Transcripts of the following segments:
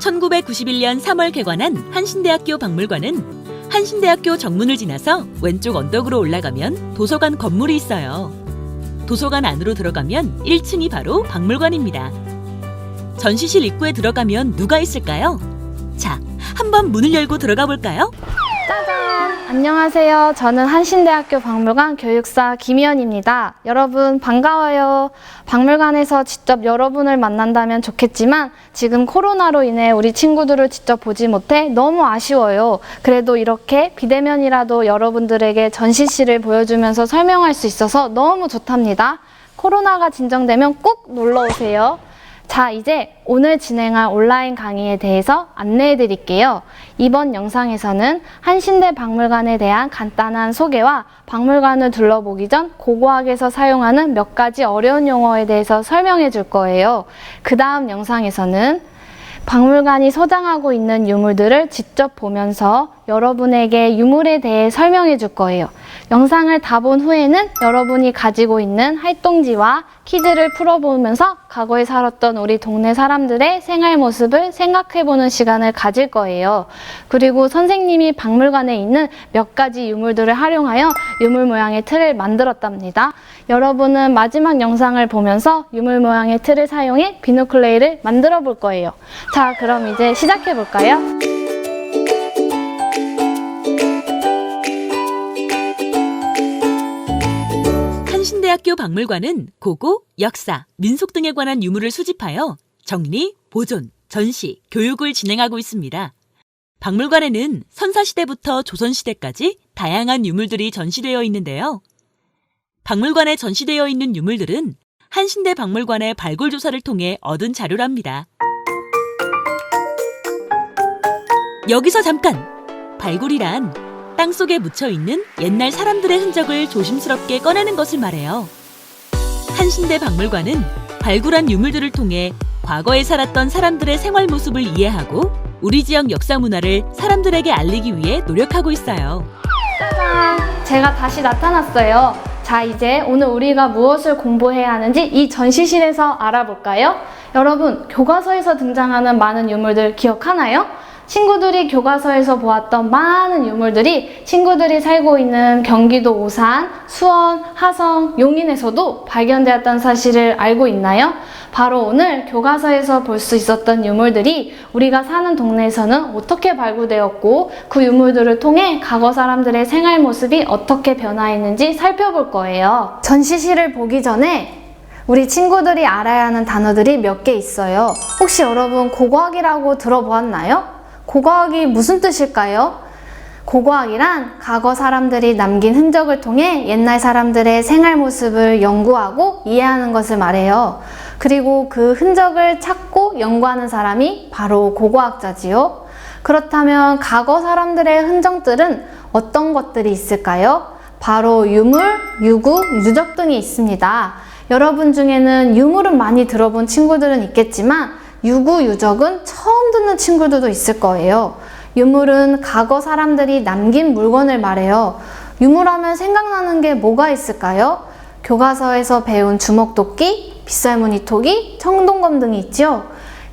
(1991년 3월) 개관한 한신대학교 박물관은 한신대학교 정문을 지나서 왼쪽 언덕으로 올라가면 도서관 건물이 있어요. 도서관 안으로 들어가면 1층이 바로 박물관입니다. 전시실 입구에 들어가면 누가 있을까요? 자, 한번 문을 열고 들어가 볼까요? 짜잔! 안녕하세요. 저는 한신대학교 박물관 교육사 김희연입니다. 여러분 반가워요. 박물관에서 직접 여러분을 만난다면 좋겠지만 지금 코로나로 인해 우리 친구들을 직접 보지 못해 너무 아쉬워요. 그래도 이렇게 비대면이라도 여러분들에게 전시실을 보여주면서 설명할 수 있어서 너무 좋답니다. 코로나가 진정되면 꼭 놀러 오세요. 자, 이제 오늘 진행할 온라인 강의에 대해서 안내해 드릴게요. 이번 영상에서는 한신대 박물관에 대한 간단한 소개와 박물관을 둘러보기 전 고고학에서 사용하는 몇 가지 어려운 용어에 대해서 설명해 줄 거예요. 그 다음 영상에서는 박물관이 소장하고 있는 유물들을 직접 보면서 여러분에게 유물에 대해 설명해 줄 거예요. 영상을 다 본 후에는 여러분이 가지고 있는 활동지와 퀴즈를 풀어보면서 과거에 살았던 우리 동네 사람들의 생활 모습을 생각해보는 시간을 가질 거예요. 그리고 선생님이 박물관에 있는 몇 가지 유물들을 활용하여 유물 모양의 틀을 만들었답니다. 여러분은 마지막 영상을 보면서 유물 모양의 틀을 사용해 비누클레이를 만들어 볼 거예요. 자, 그럼 이제 시작해 볼까요? 한신대학교 박물관은 고고, 역사, 민속 등에 관한 유물을 수집하여 정리, 보존, 전시, 교육을 진행하고 있습니다. 박물관에는 선사시대부터 조선시대까지 다양한 유물들이 전시되어 있는데요. 박물관에 전시되어 있는 유물들은 한신대 박물관의 발굴 조사를 통해 얻은 자료랍니다. 여기서 잠깐! 발굴이란 땅속에 묻혀있는 옛날 사람들의 흔적을 조심스럽게 꺼내는 것을 말해요. 한신대 박물관은 발굴한 유물들을 통해 과거에 살았던 사람들의 생활 모습을 이해하고 우리 지역 역사 문화를 사람들에게 알리기 위해 노력하고 있어요. 짜잔! 제가 다시 나타났어요. 자, 이제 오늘 우리가 무엇을 공부해야 하는지 이 전시실에서 알아볼까요? 여러분, 교과서에서 등장하는 많은 유물들 기억하나요? 친구들이 교과서에서 보았던 많은 유물들이 친구들이 살고 있는 경기도 오산, 수원, 하성, 용인에서도 발견되었다는 사실을 알고 있나요? 바로 오늘 교과서에서 볼 수 있었던 유물들이 우리가 사는 동네에서는 어떻게 발굴되었고 그 유물들을 통해 과거 사람들의 생활 모습이 어떻게 변화했는지 살펴볼 거예요. 전시실을 보기 전에 우리 친구들이 알아야 하는 단어들이 몇 개 있어요. 혹시 여러분 고고학이라고 들어보았나요? 고고학이 무슨 뜻일까요? 고고학이란 과거 사람들이 남긴 흔적을 통해 옛날 사람들의 생활 모습을 연구하고 이해하는 것을 말해요. 그리고 그 흔적을 찾고 연구하는 사람이 바로 고고학자지요. 그렇다면 과거 사람들의 흔적들은 어떤 것들이 있을까요? 바로 유물, 유구, 유적 등이 있습니다. 여러분 중에는 유물은 많이 들어본 친구들은 있겠지만 유구, 유적은 처음 듣는 친구들도 있을 거예요. 유물은 과거 사람들이 남긴 물건을 말해요. 유물하면 생각나는 게 뭐가 있을까요? 교과서에서 배운 주먹도끼, 빗살무늬토기, 청동검 등이 있죠.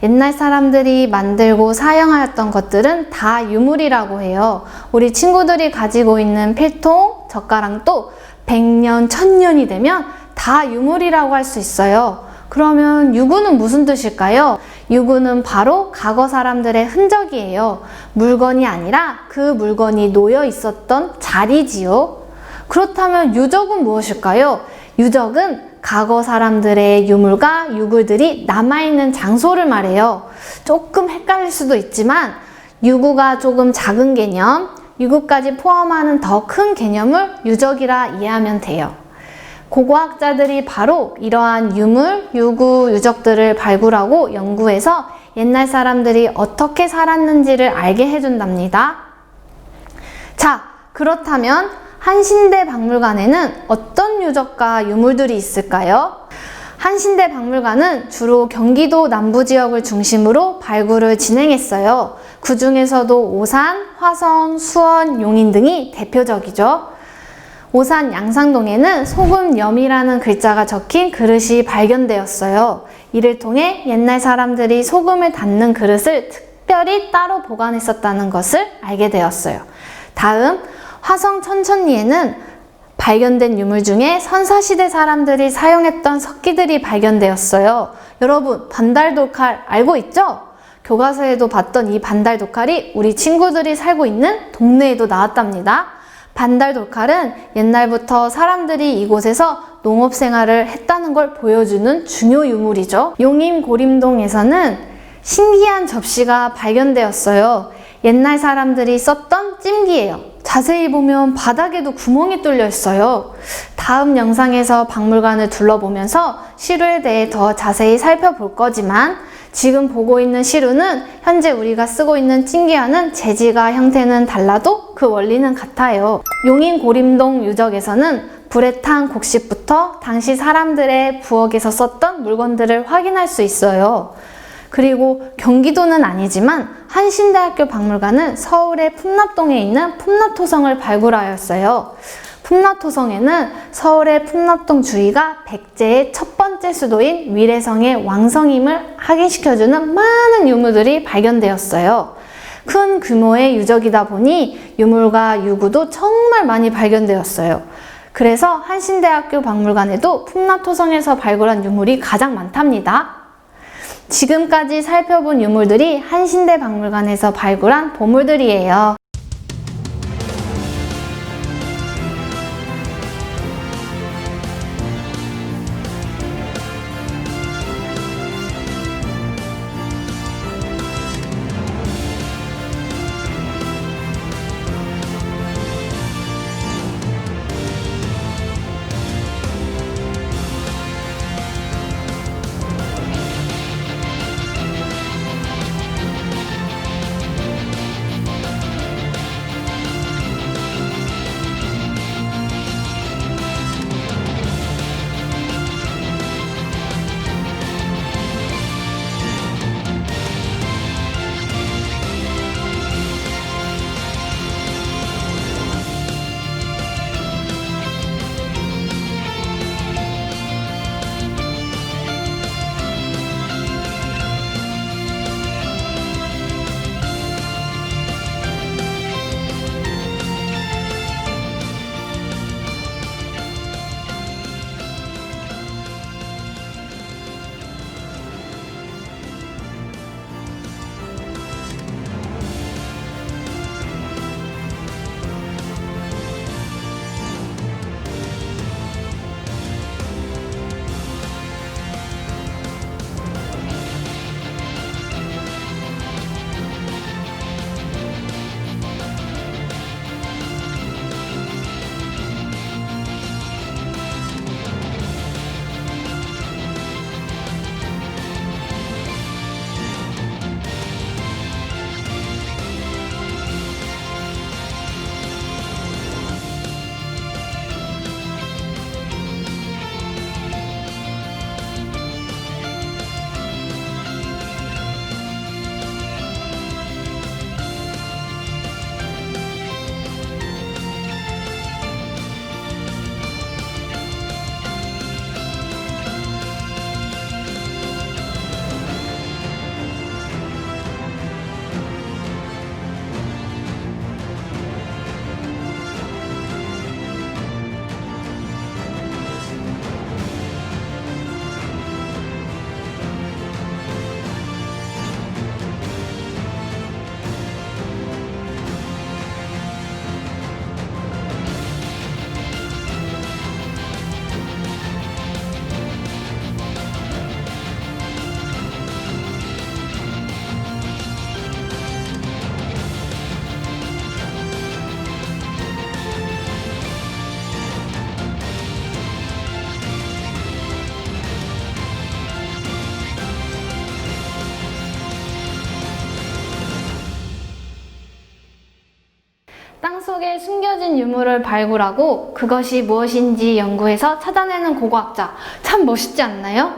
옛날 사람들이 만들고 사용하였던 것들은 다 유물이라고 해요. 우리 친구들이 가지고 있는 필통, 젓가락도 100년, 1000년이 되면 다 유물이라고 할 수 있어요. 그러면 유구는 무슨 뜻일까요? 유구는 바로 과거 사람들의 흔적이에요. 물건이 아니라 그 물건이 놓여 있었던 자리지요. 그렇다면 유적은 무엇일까요? 유적은 과거 사람들의 유물과 유물들이 남아있는 장소를 말해요. 조금 헷갈릴 수도 있지만 유구가 조금 작은 개념, 유구까지 포함하는 더 큰 개념을 유적이라 이해하면 돼요. 고고학자들이 바로 이러한 유물, 유구, 유적들을 발굴하고 연구해서 옛날 사람들이 어떻게 살았는지를 알게 해준답니다. 자, 그렇다면 한신대 박물관에는 어떤 유적과 유물들이 있을까요? 한신대 박물관은 주로 경기도 남부 지역을 중심으로 발굴을 진행했어요. 그 중에서도 오산, 화성, 수원, 용인 등이 대표적이죠. 오산 양상동에는 소금염이라는 글자가 적힌 그릇이 발견되었어요. 이를 통해 옛날 사람들이 소금을 담는 그릇을 특별히 따로 보관했었다는 것을 알게 되었어요. 다음, 화성 천천리에는 발견된 유물 중에 선사시대 사람들이 사용했던 석기들이 발견되었어요. 여러분, 반달돌칼 알고 있죠? 교과서에도 봤던 이 반달돌칼이 우리 친구들이 살고 있는 동네에도 나왔답니다. 반달돌칼은 옛날부터 사람들이 이곳에서 농업생활을 했다는 걸 보여주는 중요 유물이죠. 용인 고림동에서는 신기한 접시가 발견되었어요. 옛날 사람들이 썼던 찜기예요. 자세히 보면 바닥에도 구멍이 뚫려 있어요. 다음 영상에서 박물관을 둘러보면서 시루에 대해 더 자세히 살펴볼 거지만 지금 보고 있는 시루는 현재 우리가 쓰고 있는 찜기와는 재질과 형태는 달라도 그 원리는 같아요. 용인 고림동 유적에서는 불에 탄 곡식부터 당시 사람들의 부엌에서 썼던 물건들을 확인할 수 있어요. 그리고 경기도는 아니지만 한신대학교 박물관은 서울의 풍납동에 있는 풍납토성을 발굴하였어요. 풍납토성에는 서울의 풍납동 주위가 백제의 첫 번째 수도인 위례성의 왕성임을 확인시켜주는 많은 유물들이 발견되었어요. 큰 규모의 유적이다 보니 유물과 유구도 정말 많이 발견되었어요. 그래서 한신대학교 박물관에도 풍납토성에서 발굴한 유물이 가장 많답니다. 지금까지 살펴본 유물들이 한신대 박물관에서 발굴한 보물들이에요. 숨겨진 유물을 발굴하고 그것이 무엇인지 연구해서 찾아내는 고고학자. 참 멋있지 않나요?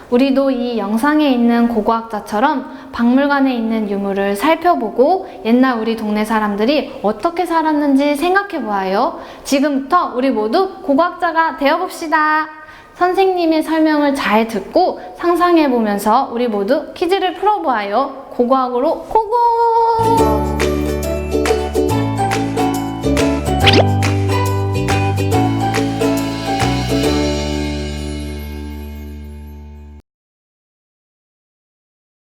우리도 이 영상에 있는 고고학자처럼 박물관에 있는 유물을 살펴보고 옛날 우리 동네 사람들이 어떻게 살았는지 생각해 보아요. 지금부터 우리 모두 고고학자가 되어봅시다. 선생님의 설명을 잘 듣고 상상해 보면서 우리 모두 퀴즈를 풀어보아요. 고고학으로 고고!